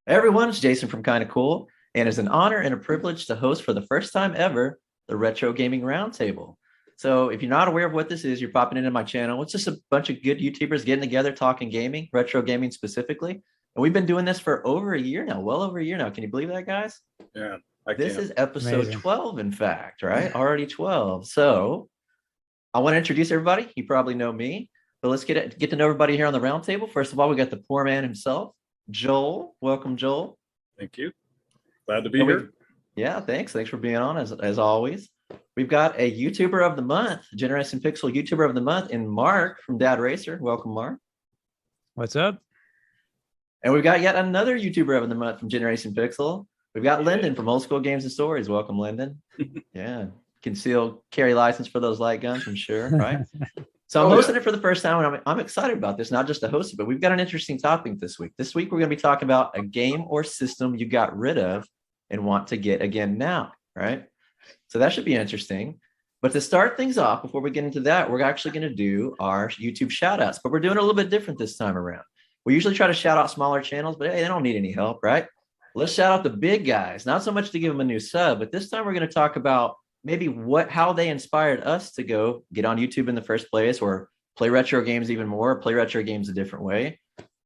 Hey everyone, it's Jason from Kinda Cool, and it's an honor and a privilege to host for the first time ever the Retro Gaming Roundtable. So, if you're not aware of what this is, you're popping into my channel. It's just a bunch of good YouTubers getting together talking gaming, retro gaming specifically. And we've been doing this for over a year now, well over a year now. Can you believe that, guys? Yeah, I This can. is episode Amazing. 12, in fact, right? Already 12. So, I want to introduce everybody. You probably know me, but let's get to know everybody here on the roundtable. First of all, we got the poor man himself, Joel. Welcome, Joel. Thank you. Glad to be And we, here. yeah, thanks. Thanks for being on as always. We've got a YouTuber of the month, Generation Pixel YouTuber of the month, and Mark from Dad Racer. Welcome, Mark. What's up? And we've got yet another YouTuber of the month from Generation Pixel. We've got Lyndon from Old School Games and Stories. Welcome, Lyndon. Yeah, concealed carry license for those light guns, I'm sure, right? So I'm hosting it for the first time, and I'm excited about this, not just to host it, but we've got an interesting topic this week. This week, we're going to be talking about a game or system you got rid of and want to get again now, right? So that should be interesting. But to start things off, before we get into that, we're actually going to do our YouTube shout outs, but we're doing it a little bit different this time around. We usually try to shout out smaller channels, but hey, they don't need any help, right? Let's shout out the big guys, not so much to give them a new sub, but this time we're going to talk about maybe how they inspired us to go get on YouTube in the first place, or play retro games even more, play retro games a different way.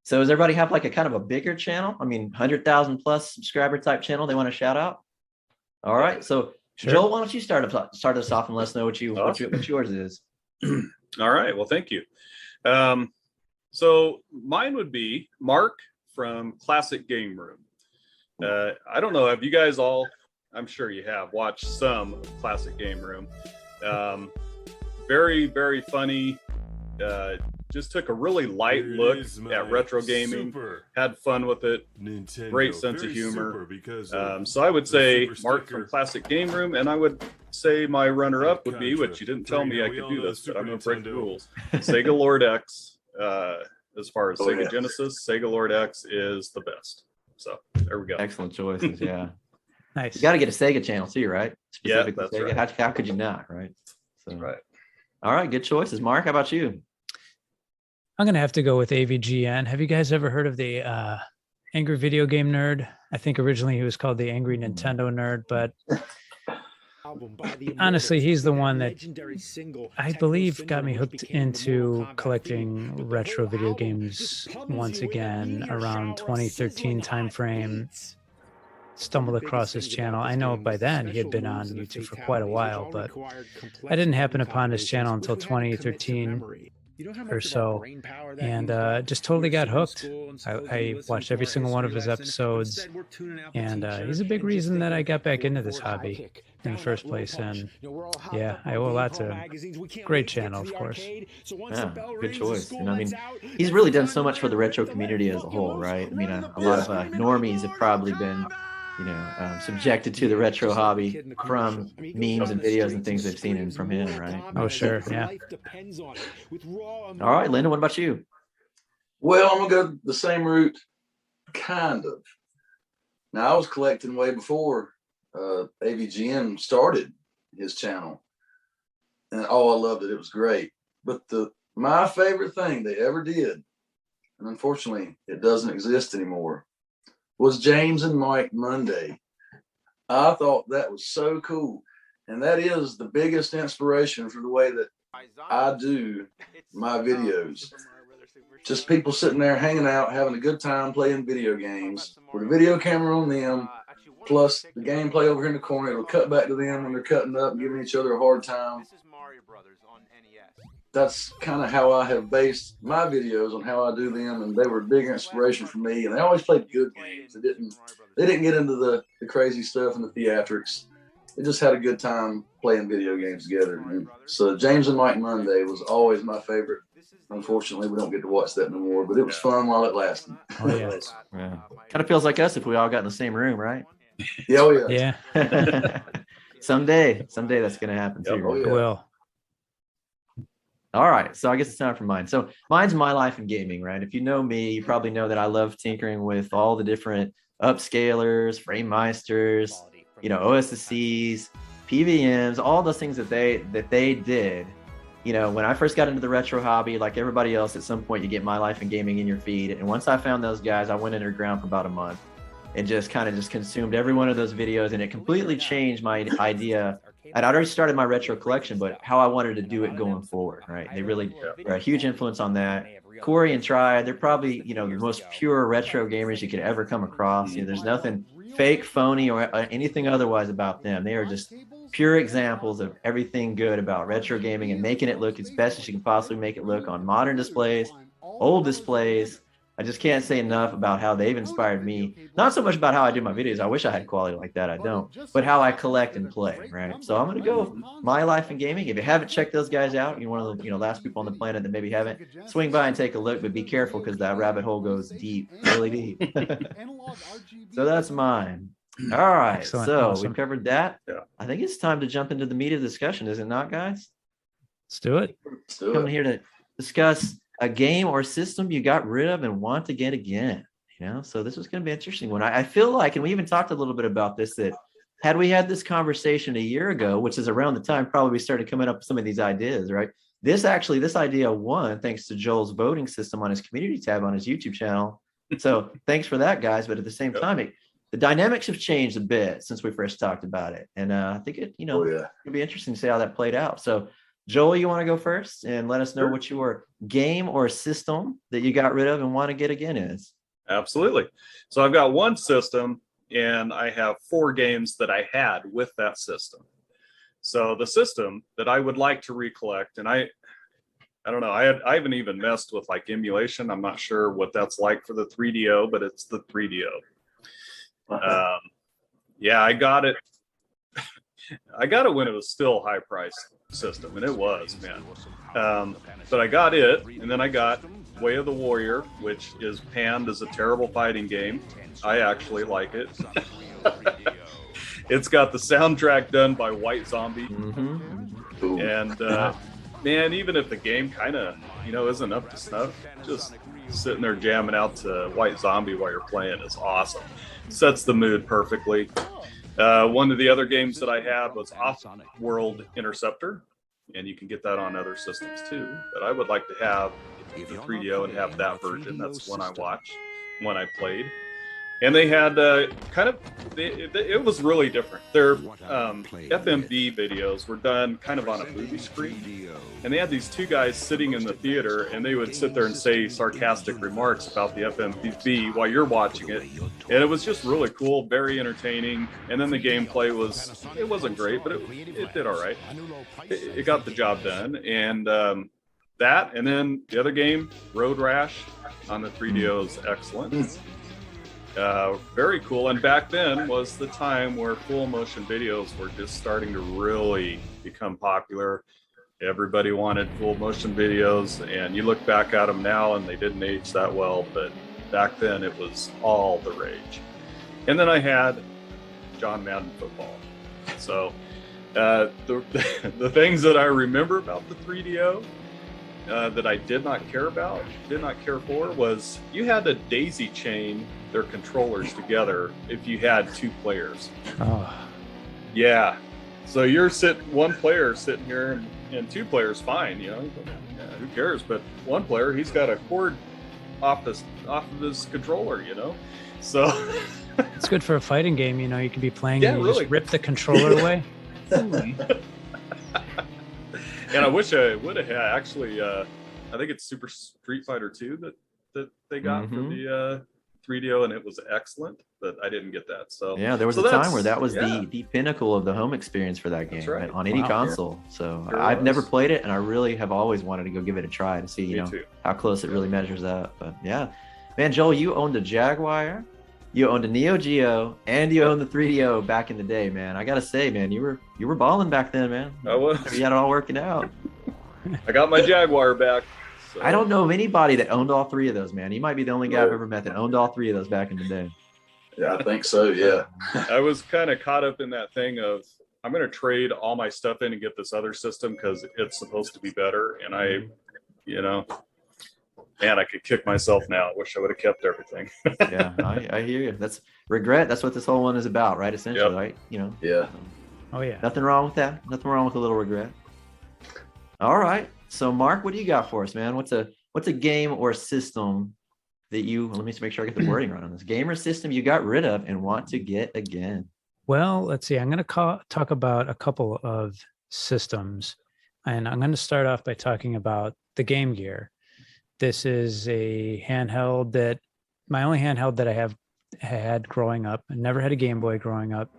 So does everybody have like a kind of a bigger channel? I mean, 100,000 plus subscriber type channel they want to shout out? All right. So Sure. Joel, why don't you start us off and let us know what yours is. All right. Well, thank you. So mine would be Mark from Classic Game Room. I don't know. Have you guys all, I'm sure you have, watched some of Classic Game Room. Very, very funny. Just took a really light look at retro gaming, had fun with it, Nintendo. great sense of Very humor. because So I would say super Mark sticker. from Classic Game Room, and I would say my runner-up would be, Contra. which you didn't tell me I We could all do know this, but Super I'm going to break the Nintendo. rules. Sega Lord X, as far as Oh, Sega yeah. Genesis, Sega Lord X is the best. So there we go. Excellent choices. Yeah. Nice. You got to get a Sega channel too, right? Yeah, Specific to that's Sega. right. How could you not, right? So, Right. All right. Good choices. Mark, how about you? I'm gonna have to go with AVGN. Have you guys ever heard of the Angry Video Game Nerd? I think originally he was called the Angry Nintendo Nerd, but honestly, he's the one that I believe got me hooked into collecting retro video games once again around 2013 timeframe. Stumbled across his channel. I know by then he had been on YouTube for quite a while, but I didn't happen upon his channel until 2013 or so, and just totally got hooked. I watched every single one of his episodes, and he's a big reason that I got back into this hobby in the first place. And yeah, I owe a lot to him. Great channel, of course. Yeah, good choice. And I mean, he's really done so much for the retro community as a whole, right? I mean, a lot of normies have probably been, subjected to the retro hobby from memes and videos and things they've seen from him, right? Oh, sure, yeah. All right, Linda, what about you? Well, I'm gonna go the same route, kind of. Now, I was collecting way before AVGN started his channel, and I loved it. It was great. But my favorite thing they ever did, and unfortunately, it doesn't exist anymore, was James and Mike Monday. I thought that was so cool, and that is the biggest inspiration for the way that I do my videos. Just people sitting there hanging out, having a good time playing video games with a video camera on them, plus the gameplay over here in the corner. It'll cut back to them when they're cutting up and giving each other a hard time. That's kind of how I have based my videos on how I do them, and they were a big inspiration for me. And they always played good games. They didn't get into the crazy stuff and the theatrics. They just had a good time playing video games together. And so James and Mike Monday was always my favorite. Unfortunately, we don't get to watch that no more, but it was fun while it lasted. Oh yeah, Yeah. Kind of feels like us if we all got in the same room, right? Yeah, oh yeah. yeah. Someday that's going to happen too. Yep, oh, right? yeah. Will. All right, so I guess it's time for mine. So mine's my life in gaming, right? If you know me, you probably know that I love tinkering with all the different upscalers, frame meisters, OSSCs, PVMs, all those things that they did. When I first got into the retro hobby, like everybody else, at some point you get my life in gaming in your feed. And once I found those guys, I went underground for about a month. it just kind of just consumed every one of those videos, and it completely changed my idea. And I'd already started my retro collection, but how I wanted to do it going forward, right? They really were a huge influence on that. Corey and Tri, they're probably, the most pure retro gamers you could ever come across. There's nothing fake, phony, or anything otherwise about them. They are just pure examples of everything good about retro gaming and making it look as best as you can possibly make it look on modern displays, old displays. I just can't say enough about how they've inspired me. Not so much about how I do my videos. I wish I had quality like that. I don't. But how I collect and play, right? So I'm going to go My Life in Gaming. If you haven't checked those guys out, you're one of the last people on the planet that maybe haven't, swing by and take a look. But be careful, because that rabbit hole goes deep, really deep. So that's mine. All right. Excellent. So Awesome. we've covered that. Yeah. I think it's time to jump into the meat of the discussion, is it not, guys? Let's do it. Let's do Coming it. here to discuss a game or system you got rid of and want to get again. So this was going to be an interesting one. I feel like, and we even talked a little bit about this, that had we had this conversation a year ago, which is around the time probably we started coming up with some of these ideas, right? This idea won thanks to Joel's voting system on his community tab on his YouTube channel. So thanks for that, guys. But at the same time, the dynamics have changed a bit since we first talked about it. And I think it'll be interesting to see how that played out. So Joel, you want to go first and let us know what your game or system that you got rid of and want to get again is? Absolutely. So I've got one system, and I have 4 games that I had with that system. So the system that I would like to recollect, and I don't know, I haven't even messed with like emulation. I'm not sure what that's like for the 3DO, but it's the 3DO. Yeah, I got it. I got it when it was still high price system, and it was, man. But I got it, and then I got Way of the Warrior, which is panned as a terrible fighting game. I actually like it. It's got the soundtrack done by White Zombie. Mm-hmm. And man, even if the game kind of isn't up to snuff, just sitting there jamming out to White Zombie while you're playing is awesome. Sets the mood perfectly. One of the other games that I had was Off-World Interceptor, and you can get that on other systems too. But I would like to have the 3DO and have that version. That's one I watched, one I played. And they had it was really different. Their FMV videos were done kind of on a movie screen. And they had these 2 guys sitting in the theater, and they would sit there and say sarcastic remarks about the FMV while you're watching it. And it was just really cool, very entertaining. And then the gameplay wasn't great, but it did all right. It got the job done. And that, and then the other game, Road Rash on the 3DO is excellent. Very cool. And back then was the time where full motion videos were just starting to really become popular. Everybody wanted full motion videos, and you look back at them now and they didn't age that well, but back then it was all the rage. And then I had John Madden Football. So the things that I remember about the 3DO that I did not care for, was you had to daisy chain their controllers together if you had 2 players. Oh. Yeah. So you're one player sitting here, and 2 players, fine, who cares? But one player, he's got a cord off of his controller, So It's good for a fighting game. You can be playing and you really. just rip the controller away. And I wish I would have had, actually, I think it's Super Street Fighter 2 that they got for the 3DO, and it was excellent, but I didn't get that. So yeah, there was a time where that was the pinnacle of the home experience for that game, right, on any console. So I've never played it, and I really have always wanted to go give it a try to see, how close it really measures up. But yeah, man, Joel, you owned a Jaguar, you owned a Neo Geo, and you owned the 3DO back in the day, man. I gotta say, man, you were balling back then, man. I was. You had it all working out. I got my Jaguar back. So. I don't know of anybody that owned all 3 of those, man. You might be the only guy I've ever met that owned all 3 of those back in the day. Yeah, I think so. Yeah. I was kind of caught up in that thing of, I'm going to trade all my stuff in and get this other system because it's supposed to be better. And man, I could kick myself now. I wish I would have kept everything. Yeah, I hear you. That's regret. That's what this whole one is about, right? Essentially, right? Yeah. Oh yeah. Nothing wrong with that. Nothing wrong with a little regret. All right. So Mark, what do you got for us, man? What's a game or system that you, let me just make sure I get the wording right on this, game or system you got rid of and want to get again? Well, let's see. I'm going to talk about a couple of systems, and I'm going to start off by talking about the Game Gear. This is a handheld that my only handheld that I have had growing up. I never had a Game Boy growing up.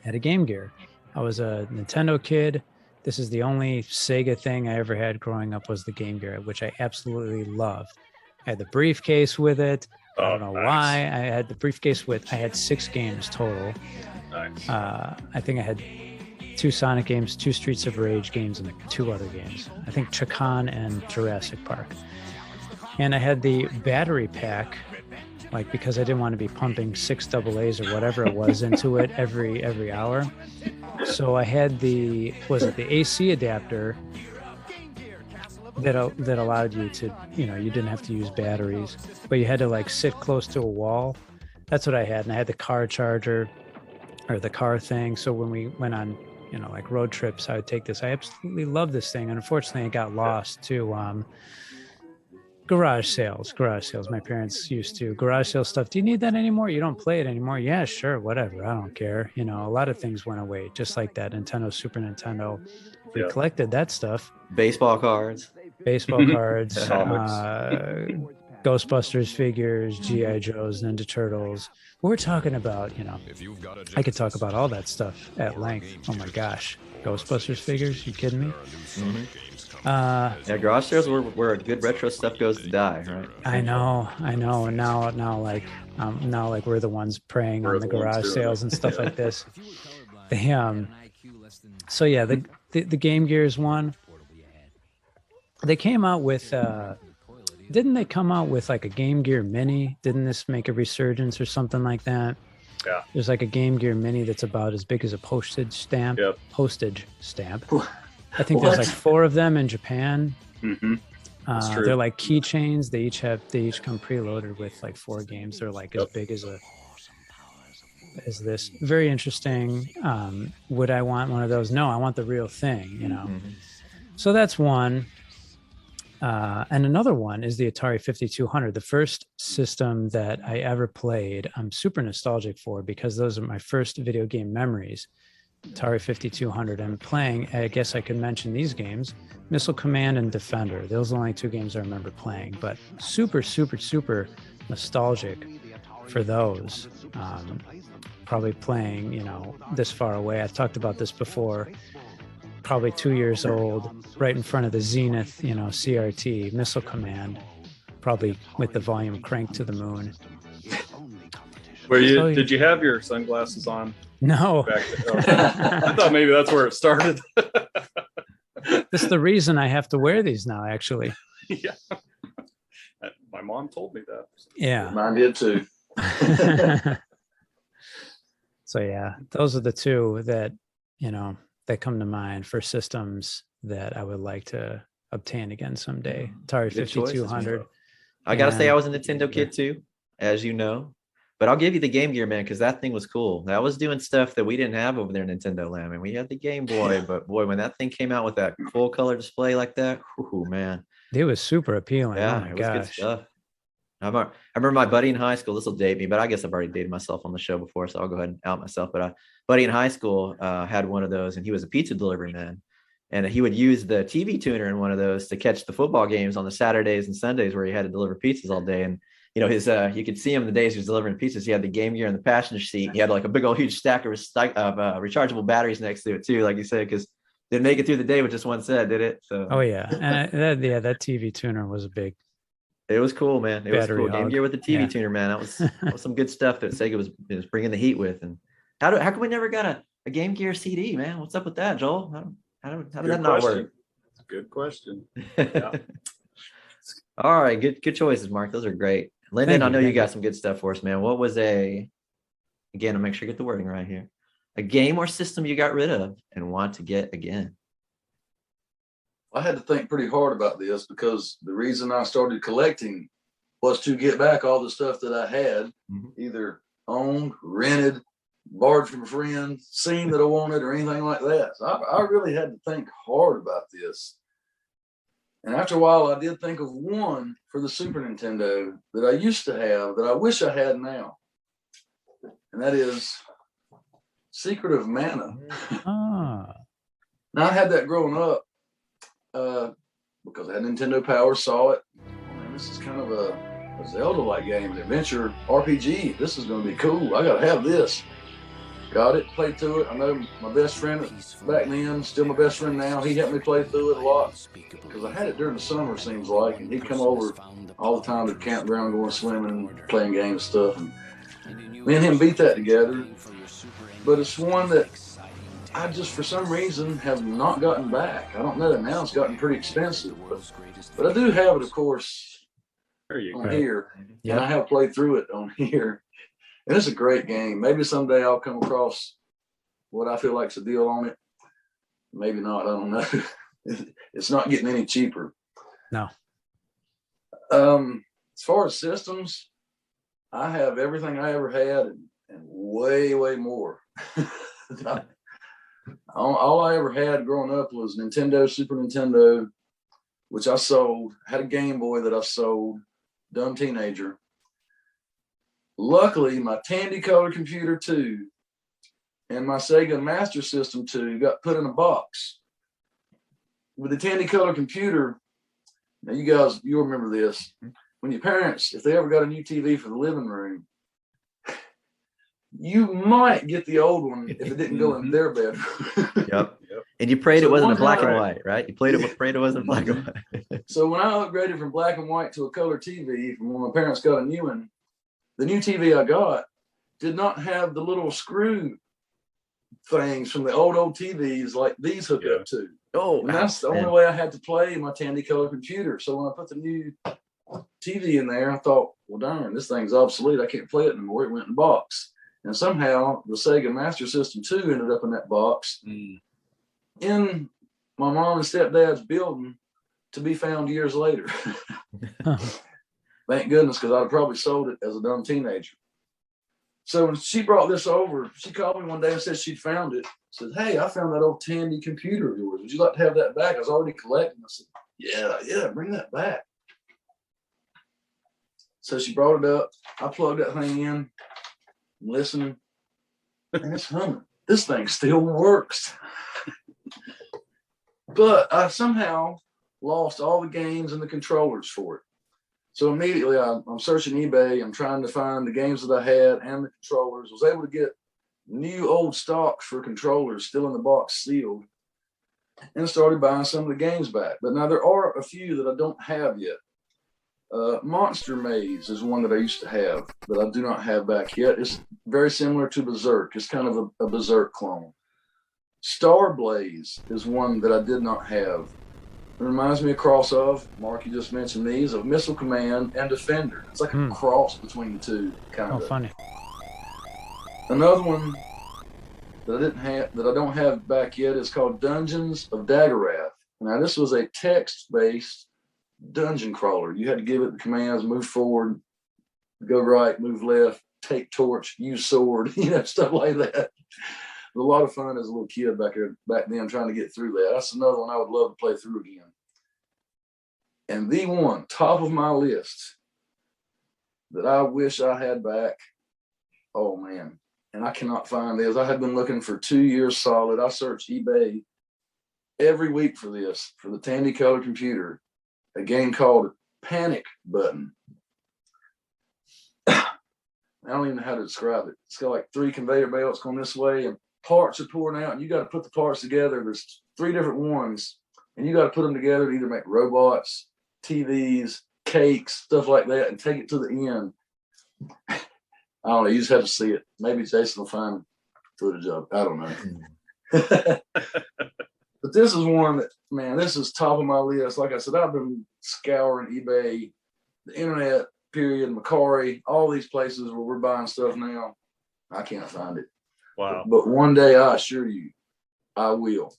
I had a Game Gear. I was a Nintendo kid. This is the only Sega thing I ever had growing up was the Game Gear, which I absolutely loved. I had the briefcase with it. I don't know why. I had the briefcase with, I had 6 games total. Nice. I think I had 2 Sonic games, 2 Streets of Rage games, and 2 other games. I think Chakan and Jurassic Park. And I had the battery pack, like because I didn't want to be pumping 6 AA's or whatever it was into it every hour. So I had the AC adapter that allowed you to, you didn't have to use batteries, but you had to like sit close to a wall. That's what I had. And I had the car charger or the car thing. So when we went on, like road trips, I would take this. I absolutely love this thing. And unfortunately it got lost to garage sales. My parents used to garage sale stuff. Do you need that anymore? You don't play it anymore? Yeah, sure. Whatever. I don't care. A lot of things went away just like that. Nintendo, Super Nintendo. We collected that stuff. Baseball cards, Ghostbusters figures, G.I. Joes, Ninja Turtles. We're talking about, I could talk about all that stuff at length. Oh my gosh. Ghostbusters figures? You kidding me? Mm-hmm. Yeah, garage sales where good retro stuff goes to die, right? I know. And now like we're the ones preying on the garage sales and stuff like this. So yeah, the Game Gears one. They came out with didn't they come out with like a Game Gear Mini? Didn't this make a resurgence or something like that? Yeah. There's like a Game Gear Mini that's about as big as a postage stamp. Yep. I think there's like 4 of them in Japan. Mm-hmm. They're like keychains. They each come preloaded with like 4 games. They're like as big as this. Very interesting. Would I want one of those? No, I want the real thing. Mm-hmm. So that's one. And another one is the Atari 5200, the first system that I ever played. I'm super nostalgic for because those are my first video game memories. Atari 5200. I'm playing, I guess I could mention these games, Missile Command and Defender. Those are the only 2 games I remember playing, but super, super, super nostalgic for those. Probably playing, this far away. I've talked about this before. Probably 2 years old, right in front of the Zenith, CRT, Missile Command, probably with the volume cranked to the moon. Did you have your sunglasses on? No. I thought maybe that's where it started. That's the reason I have to wear these now, actually. Yeah. My mom told me that. Yeah. Mine did too. So yeah, those are the 2 that, that come to mind for systems that I would like to obtain again someday. Atari 5200. I gotta say I was a Nintendo kid too, as you know. But I'll give you the Game Gear, man, because that thing was cool. That was doing stuff that we didn't have over there in Nintendo Land. I mean, we had the Game Boy, but boy, when that thing came out with that full color display like that, whoo, man. It was super appealing. Yeah, oh my it was gosh. good stuff. I remember my buddy in high school. This will date me, but I guess I've already dated myself on the show before, so I'll go ahead and out myself. But a buddy in high school had one of those, and he was a pizza delivery man. And he would use the TV tuner in one of those to catch the football games on the Saturdays and Sundays where he had to deliver pizzas all day. And his you could see him the days he was delivering pizzas. He had the Game Gear in the passenger seat. He had like a big old huge stack of rechargeable batteries next to it too, like you said, because didn't make it through the day with just one set, did it? So. Oh yeah, and that TV tuner was a big. It was cool, man. It was cool. Game Gear with the TV tuner, man. That was some good stuff that Sega was bringing the heat with. And how come we never got a Game Gear CD, man? What's up with that, Joel? How did that not work? Good question. Yeah. All right, good choices, Mark. Those are great. Lyndon, I know you got some good stuff for us, man. What was again, I'll make sure I get the wording right here. A game or system you got rid of and want to get again? I had to think pretty hard about this because the reason I started collecting was to get back all the stuff that I had, either owned, rented, borrowed from a friend, seen that I wanted, or anything like that. So I really had to think hard about this. And after a while, I did think of one for the Super Nintendo that I used to have that I wish I had now. And that is Secret of Mana. Ah. Now, I had that growing up because I had Nintendo Power, saw it. Oh, man, this is kind of a Zelda-like game, an adventure RPG. This is going to be cool. I got to have this. Got it, played through it. I know my best friend back then, still my best friend now, he helped me play through it a lot because I had it during the summer, seems like, and he'd come over all the time to the campground, going swimming, playing games stuff, and me and him beat that together. But it's one that I just, for some reason, have not gotten back. I don't know. Now it's gotten pretty expensive, but I do have it, of course, on here, and I have played through it on here. And it's a great game. Maybe someday I'll come across what I feel like's a deal on it. Maybe not. I don't know. It's not getting any cheaper. No. As far as systems, I have everything I ever had and way, way more. All I ever had growing up was Nintendo, Super Nintendo, which I sold. Had a Game Boy that I sold. Dumb teenager. Luckily, my Tandy Color Computer 2 and my Sega Master System 2 got put in a box. With the Tandy Color Computer, now you guys, you'll remember this. When your parents, if they ever got a new TV for the living room, you might get the old one if it didn't go in their bedroom. Yep. And you prayed it wasn't a black and white, right? You prayed it wasn't black and white. So when I upgraded from black and white to a color TV, when my parents got a new one, the new TV I got did not have the little screw things from the old TVs like these hook up to. Oh, and that's the only way I had to play my Tandy Color Computer. So when I put the new TV in there, I thought, well, darn, this thing's obsolete. I can't play it anymore. It went in the box. And somehow the Sega Master System 2 ended up in that box in my mom and stepdad's building to be found years later. Thank goodness, because I'd have probably sold it as a dumb teenager. So when she brought this over, she called me one day and said she'd found it. Said, hey, I found that old Tandy computer of yours. Would you like to have that back? I was already collecting. I said, yeah, bring that back. So she brought it up. I plugged that thing in, I'm listening, and it's humming. This thing still works. But I somehow lost all the games and the controllers for it. So immediately I'm searching eBay. I'm trying to find the games that I had and the controllers. Was able to get new old stock for controllers still in the box sealed, and started buying some of the games back. But now there are a few that I don't have yet. Monster Maze is one that I used to have that I do not have back yet. It's very similar to Berserk. It's kind of a Berserk clone. Star Blaze is one that I did not have. It reminds me of Mark, you just mentioned these, of Missile Command and Defender. It's like a cross between the two, kind of. Oh, funny. Another one that I don't have back yet is called Dungeons of Daggerath. Now, this was a text-based dungeon crawler. You had to give it the commands: move forward, go right, move left, take torch, use sword, stuff like that. A lot of fun as a little kid back then trying to get through that. That's another one I would love to play through again. And the one, top of my list, that I wish I had back, oh man, and I cannot find this. I have been looking for 2 years solid. I searched eBay every week for this, for the Tandy Color Computer, a game called Panic Button. I don't even know how to describe it. It's got like 3 conveyor belts going this way, and parts are pouring out, and you got to put the parts together. There's 3 different ones, and you got to put them together to either make robots, TVs, cakes, stuff like that, and take it to the end. I don't know. You just have to see it. Maybe Jason will find footage of it. I don't know. But this is one that, man, this is top of my list. Like I said, I've been scouring eBay, the internet, period, Macari, all these places where we're buying stuff now. I can't find it. Wow. But one day, I assure you, I will.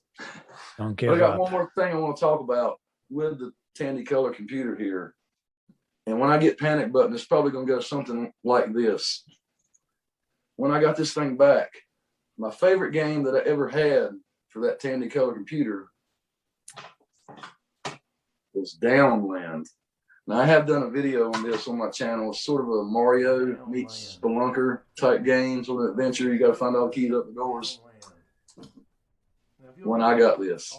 Don't give up. I got up. one more thing I want to talk about with the Tandy Color Computer here. And when I get Panic Button, it's probably going to go something like this. When I got this thing back, my favorite game that I ever had for that Tandy Color Computer was Downland. Now, I have done a video on this on my channel. It's sort of a Mario meets Spelunker type game, sort of adventure. You got to find all the keys up the doors. When I got this,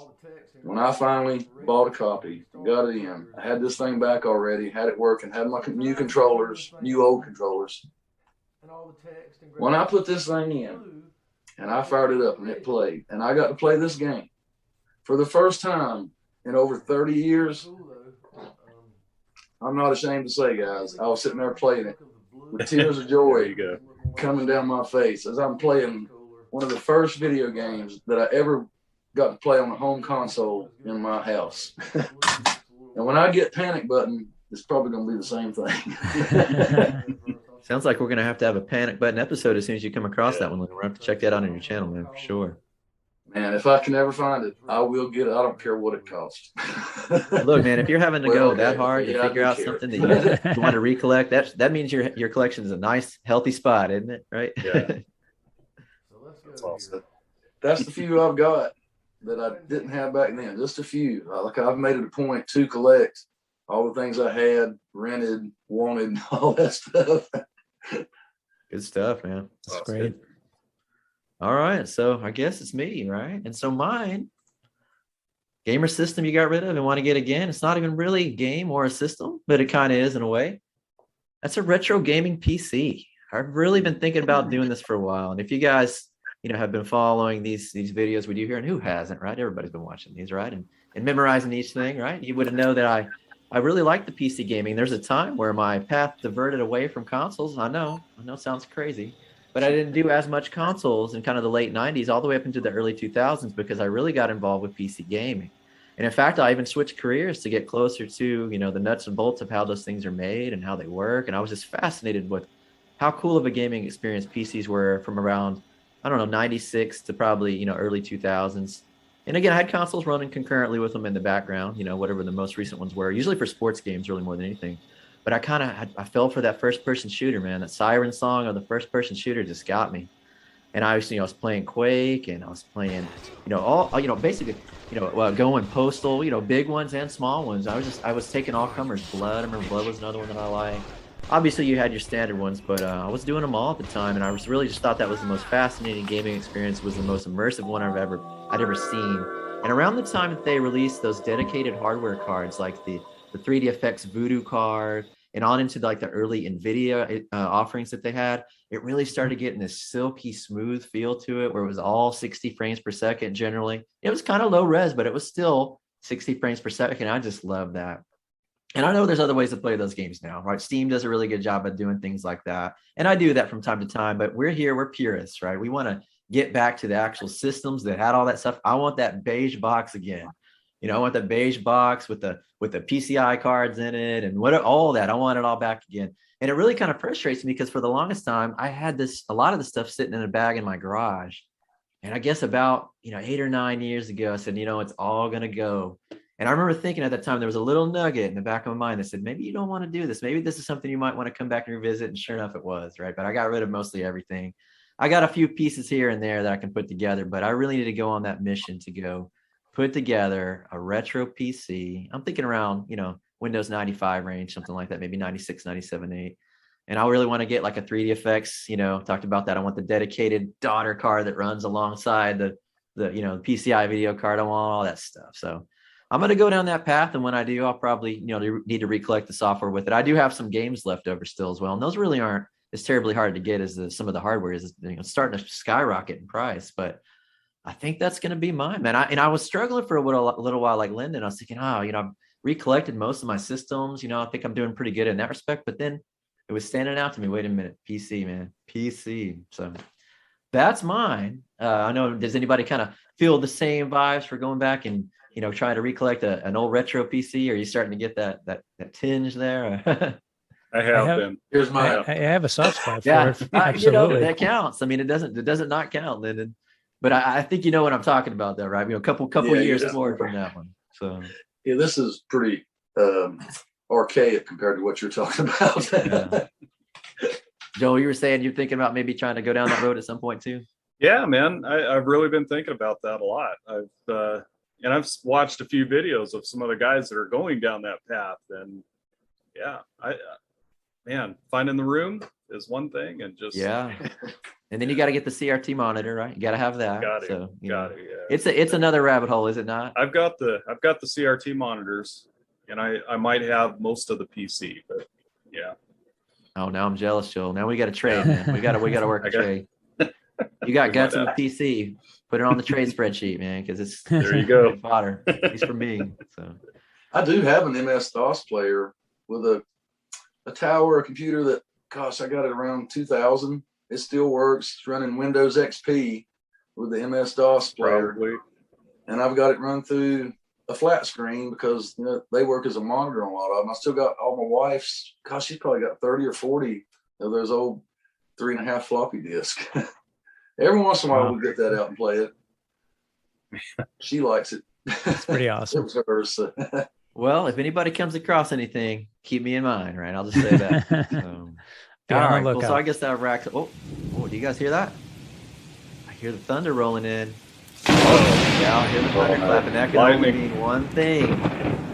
when I finally bought a copy, got it in, I had this thing back already, had it working, had my new controllers, new old controllers. When I put this thing in and I fired it up and it played, and I got to play this game for the first time in over 30 years, I'm not ashamed to say, guys, I was sitting there playing it with tears of joy coming down my face as I'm playing one of the first video games that I ever got to play on a home console in my house. And when I get panic button, it's probably going to be the same thing. Sounds like we're going to have a panic button episode as soon as you come across that one. We're going to have to check that out on your channel, man, for sure. Man, if I can ever find it, I will get it. I don't care what it costs. Look, man, if you're having to go that hard to figure out something that you want to recollect, that means your collection is a nice, healthy spot, isn't it? Right? Yeah. That's awesome. That's the few I've got that I didn't have back then. Just a few. Like, I've made it a point to collect all the things I had, rented, wanted, all that stuff. Good stuff, man. That's great. All right, so I guess it's me, right? And so mine, gamer system you got rid of and want to get again. It's not even really a game or a system, but it kind of is in a way. That's a retro gaming PC. I've really been thinking about doing this for a while. And if you guys, have been following these videos we do here, and who hasn't, right? Everybody's been watching these, right? And memorizing each thing, right? You would know that I really like the PC gaming. There's a time where my path diverted away from consoles. I know it sounds crazy. But I didn't do as much consoles in kind of the late 90s all the way up into the early 2000s because I really got involved with PC gaming. And in fact, I even switched careers to get closer to, the nuts and bolts of how those things are made and how they work. And I was just fascinated with how cool of a gaming experience PCs were from around, 96 to probably, early 2000s. And again, I had consoles running concurrently with them in the background, whatever the most recent ones were, usually for sports games really more than anything. But I fell for that first person shooter, man. That Siren song of the first person shooter just got me. And I was playing Quake, and I was playing, basically, going postal, big ones and small ones. I was taking all comers. Blood, I remember Blood was another one that I liked. Obviously, you had your standard ones, but I was doing them all at the time, and I was really just thought that was the most fascinating gaming experience. Was the most immersive one I'd ever seen. And around the time that they released those dedicated hardware cards, like the 3D Effects Voodoo card, and on into like the early NVIDIA offerings that they had, it really started getting this silky smooth feel to it, where it was all 60 frames per second. Generally, it was kind of low res, but it was still 60 frames per second. I just love that. And I know there's other ways to play those games now, right? Steam does a really good job of doing things like that. And I do that from time to time, but we're purists, right? We want to get back to the actual systems that had all that stuff. I want that beige box again. I want the beige box with the PCI cards in it and all that. I want it all back again. And it really kind of frustrates me because for the longest time, I had a lot of the stuff sitting in a bag in my garage. And I guess about, 8 or 9 years ago, I said, it's all going to go. And I remember thinking at that time, there was a little nugget in the back of my mind that said, maybe you don't want to do this. Maybe this is something you might want to come back and revisit. And sure enough, it was, right? But I got rid of mostly everything. I got a few pieces here and there that I can put together, but I really need to go on that mission to go put together a retro PC. I'm thinking around, Windows 95 range, something like that, maybe 96, 97, 8. And I really want to get like a 3D effects, talked about that. I want the dedicated daughter card that runs alongside the PCI video card. I want all that stuff. So I'm going to go down that path. And when I do, I'll probably, need to recollect the software with it. I do have some games left over still as well. And those really aren't as terribly hard to get as some of the hardware is, starting to skyrocket in price. But I think that's going to be mine, man. I was struggling for a little while, like Lyndon. I was thinking, I've recollected most of my systems. I think I'm doing pretty good in that respect. But then it was standing out to me. Wait a minute, PC, man, PC. So that's mine. I know. Does anybody kind of feel the same vibes for going back and trying to recollect an old retro PC? Are you starting to get that tinge there? I have been. Here's my. I have a soft spot for Yeah, it. Absolutely. that counts. I mean, it doesn't not count, Lyndon. But I think you know what I'm talking about, though, right? A couple years forward from that one. So yeah, this is pretty archaic compared to what you're talking about. Yeah. Joel, you were saying you're thinking about maybe trying to go down that road at some point too. Yeah, man, I've really been thinking about that a lot. and I've watched a few videos of some other guys that are going down that path, and yeah, man, finding the room is one thing, and just Yeah. And then you got to get the CRT monitor, right? You got to have that. Got it. So got it. Yeah, it's another rabbit hole, is it not? I've got the CRT monitors, and I might have most of the PC, but yeah. Oh, now I'm jealous, Joel. Now we got to trade, man. We got to work a trade. You got guts of a PC. Put it on the trade spreadsheet, man, because it's There you go. fodder, at least for me. So I do have an MS-DOS player with a tower, a computer that, gosh, I got it around 2000. It still works. It's running Windows XP with the MS-DOS player. Probably. And I've got it run through a flat screen because they work as a monitor on a lot of them. I still got all my wife's, gosh, she's probably got 30 or 40 of those old 3.5 floppy disks. Every once in a while we get that out and play it. She likes it. It's pretty awesome. It was hers. So. well, if anybody comes across anything, keep me in mind, right? I'll just say that. So, all right. Well, so I guess that racks. Oh, do you guys hear that? I hear the thunder rolling in. Yeah, I hear the thunder clapping. That can only mean one thing: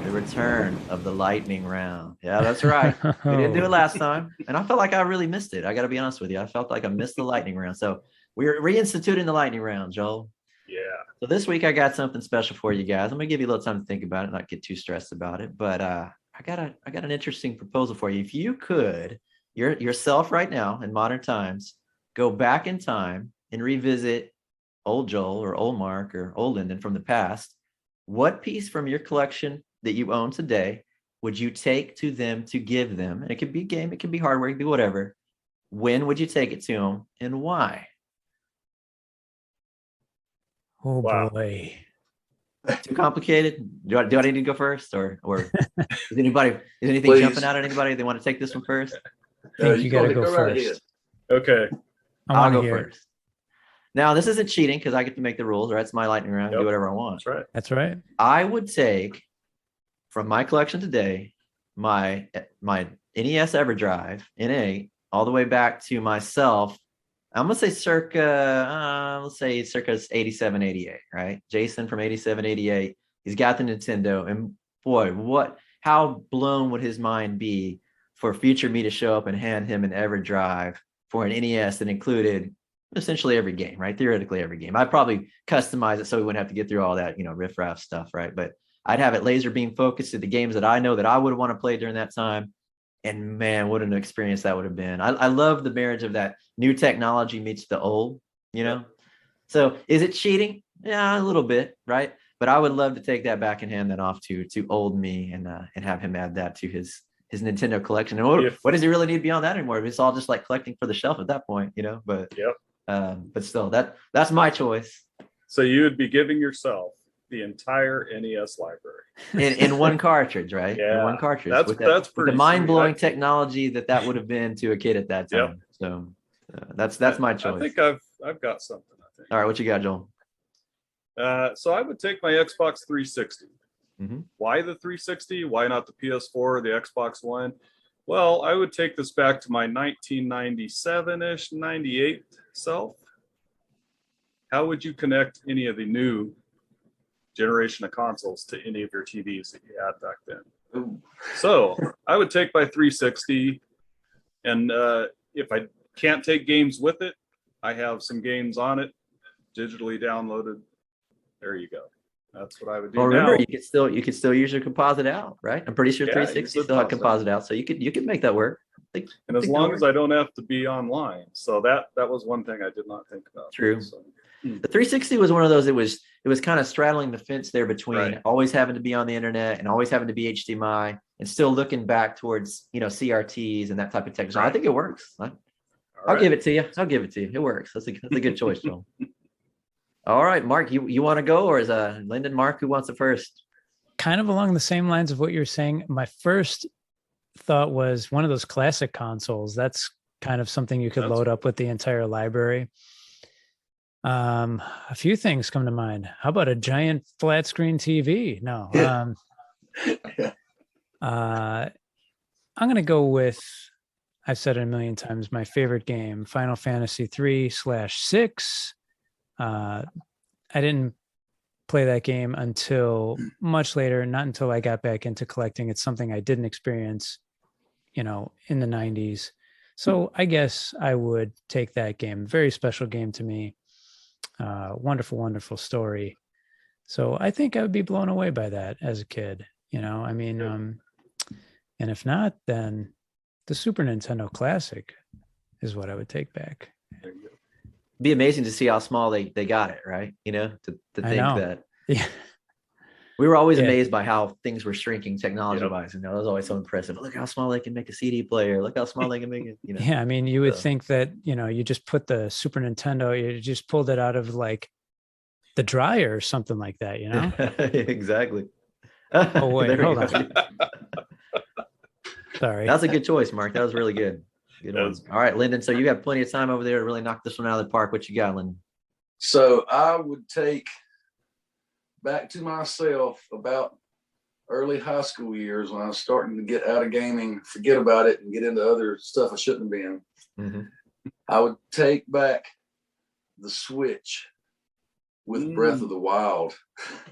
the return of the lightning round. Yeah, that's right. We didn't do it last time, and I felt like I really missed it. I got to be honest with you. I felt like I missed the lightning round. So we're reinstituting the lightning round, Joel. Yeah. So this week I got something special for you guys. I'm gonna give you a little time to think about it, not get too stressed about it. But I got an interesting proposal for you. If you could, yourself right now in modern times, go back in time and revisit old Joel or old Mark or old Lyndon from the past, what piece from your collection that you own today would you take to them to give them? And it could be a game, it could be hardware, it could be whatever. When would you take it to them and why? Oh, Wow. boy. Too complicated? Do I need to go first, or is anything Please. jumping out at anybody? They want to take this one first? I think you got to go right first. ahead. Okay. I'll go hear it. first. Now, this isn't cheating because I get to make the rules, right? It's my lightning round. Yep. Do whatever I want. That's right. That's right. I would take from my collection today my NES EverDrive NA all the way back to myself. I'm gonna say circa 87, 88, right? Jason from 87, 88. He's got the Nintendo, and boy, how blown would his mind be for future me to show up and hand him an EverDrive for an NES that included essentially every game, right? Theoretically every game. I'd probably customize it so we wouldn't have to get through all that, riff-raff stuff, right? But I'd have it laser beam focused to the games that I know that I would want to play during that time. And man, what an experience that would have been. I love the marriage of that new technology meets the old, So is it cheating? Yeah, a little bit, right? But I would love to take that back and hand that off to old me and have him add that to his Nintendo collection. And what does he really need beyond that anymore? It's all just like collecting for the shelf at that point, But but still, that's my choice. So you would be giving yourself the entire NES library in one cartridge, right? Yeah, in one cartridge. That's with pretty the mind-blowing sweet. technology that would have been to a kid at that time. So that's my choice. I think I've got something. I think. All right, what you got, Joel? So I would take my Xbox 360. Mm-hmm. Why the 360? Why not the PS4 or the Xbox One? Well, I would take this back to my 1997-ish, 98 self. How would you connect any of the new generation of consoles to any of your TVs that you had back then? Ooh. So I would take my 360, and if I can't take games with it, I have some games on it, digitally downloaded. There you go. That's what I would do. Well, remember, now. you could still use your composite out, right? I'm pretty sure 360 still had composite out, so you could make that work. And as long as I don't have to be online, so that was one thing I did not think about. True. So, the 360 was one of those. It was kind of straddling the fence there between Right. always having to be on the internet and always having to be HDMI, and still looking back towards CRTs and that type of technology. Right. I think it works. I'll give it to you. It works. That's a good choice, Joel. All right, Mark, you want to go, or is Lyndon Mark who wants it first? Kind of along the same lines of what you're saying. My first thought was one of those classic consoles. That's kind of something you could load up with the entire library. A few things come to mind. How about a giant flat screen TV? No. I'm going to go with, I've said it a million times, my favorite game, Final Fantasy 3/6. I didn't play that game until much later, not until I got back into collecting. It's something I didn't experience, in the 90s. So I guess I would take that game. Very special game to me. Wonderful, wonderful story. So I think I would be blown away by that as a kid. And if not, then the Super Nintendo Classic is what I would take back. Be amazing to see how small they got it, right? To think that. Yeah. We were always amazed by how things were shrinking technology-wise. It was always so impressive. Look how small they can make a CD player. Look how small they can make it. Yeah, I mean, you would think that you just put the Super Nintendo, you just pulled it out of like the dryer or something like that. Exactly. Oh wait, hold on. Sorry, that's a good choice, Mark. That was really good. Good one. All right, Lyndon. So you have plenty of time over there to really knock this one out of the park. What you got, Lyndon? So I would take back to myself about early high school years when I was starting to get out of gaming, forget about it, and get into other stuff I shouldn't have been. Mm-hmm. I would take back the Switch with Breath of the Wild.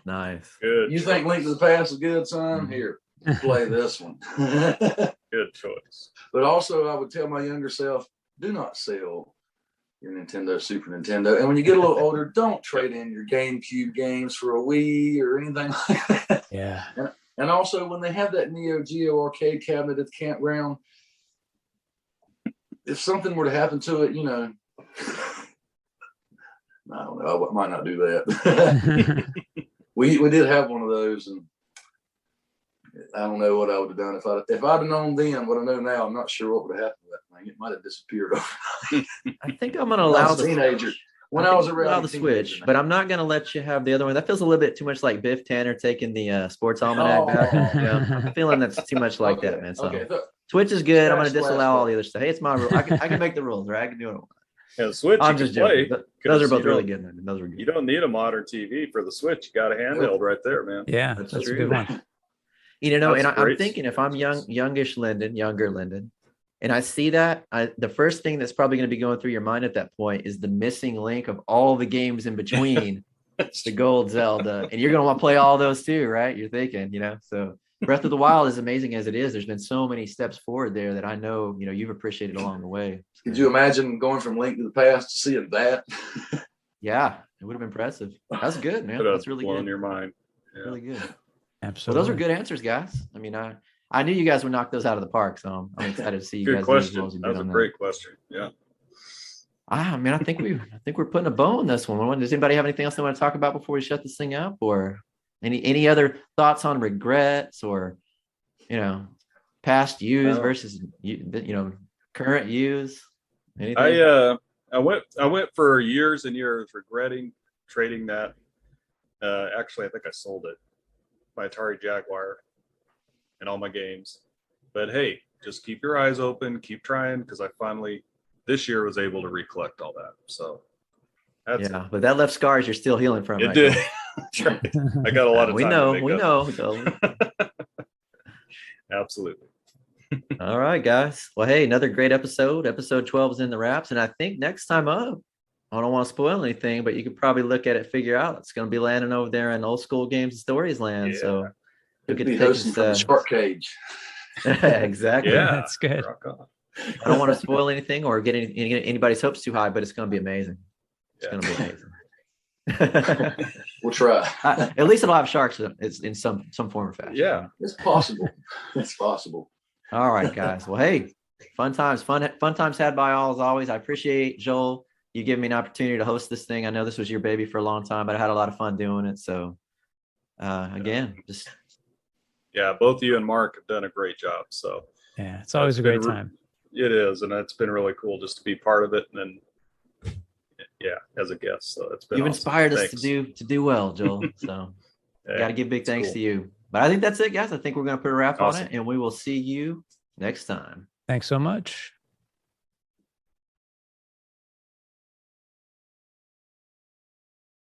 Nice. Good. You think Link to the Past is good, son? Here, play this one. Good choice. But also, I would tell my younger self, do not sell your Nintendo, Super Nintendo. And when you get a little older, don't trade in your GameCube games for a Wii or anything like that. Yeah. And also, when they have that Neo Geo arcade cabinet at the campground, if something were to happen to it, I don't know, I might not do that. we did have one of those, and I don't know what I would have done if I'd have known then what I know now. I'm not sure what would have happened to that thing. It might have disappeared overnight. I think I'm going to allow the teenager. When I was around the Switch, but I'm not going to let you have the other one. That feels a little bit too much like Biff Tanner taking the sports almanac back. I'm feeling that's too much like that, man. So Switch is good. I'm going to disallow all the other stuff. Hey, it's my rule. I can make the rules, right? I can do it. Yeah, the Switch. I'm just joking. Those are both really good, man. Those are good. You don't need a modern TV for the Switch. You got a handheld right there, man. Yeah, that's a good one. And I'm thinking if I'm younger Lyndon, and I see that, the first thing that's probably going to be going through your mind at that point is the missing link of all the games in between the Gold Zelda. And you're going to want to play all those too, right? You're thinking, so Breath of the Wild, as amazing as it is, there's been so many steps forward there that I know, you've appreciated along the way. Could you imagine going from Link to the Past to seeing that? Yeah, it would have been impressive. That's good, man. That's really good. Blowing your mind. Yeah. Really good. Absolutely. Well, those are good answers, guys. I mean, I knew you guys would knock those out of the park, so I'm excited to see you good guys. Question. That was a great question. Yeah. I think we're putting a bow on this one. Does anybody have anything else they want to talk about before we shut this thing up, or any other thoughts on regrets, or past use versus current use? Anything? I went for years and years regretting trading that. Actually, I think I sold it. My Atari Jaguar and all my games. But hey, just keep your eyes open, keep trying, because I finally this year was able to recollect all that. So but that left scars you're still healing from. It did. That's right. I got a lot of time. We know. So. Absolutely. All right, guys. Well, hey, another great episode. Episode 12 is in the wraps. And I think next time up, I don't want to spoil anything, but you could probably look at it, figure out it's going to be landing over there in Old School Games and Stories land. Yeah. So you'll get to take us from the shark cage. Exactly. Yeah, that's good. I don't want to spoil anything or get anybody's hopes too high, but it's going to be amazing. It's going to be amazing. We'll try. At least it'll have sharks in some form or fashion. Yeah, it's possible. It's possible. All right, guys. Well, hey, fun times had by all as always. I appreciate Joel. You give me an opportunity to host this thing. I know this was your baby for a long time, but I had a lot of fun doing it. So again, just both you and Mark have done a great job. So it's always a great time. It is, and it's been really cool just to be part of it, and then as a guest. So it's been you've awesome. Inspired us to do well, Joel. So got to give big thanks to you. But I think that's it, guys. I think we're going to put a wrap on it, and we will see you next time. Thanks so much.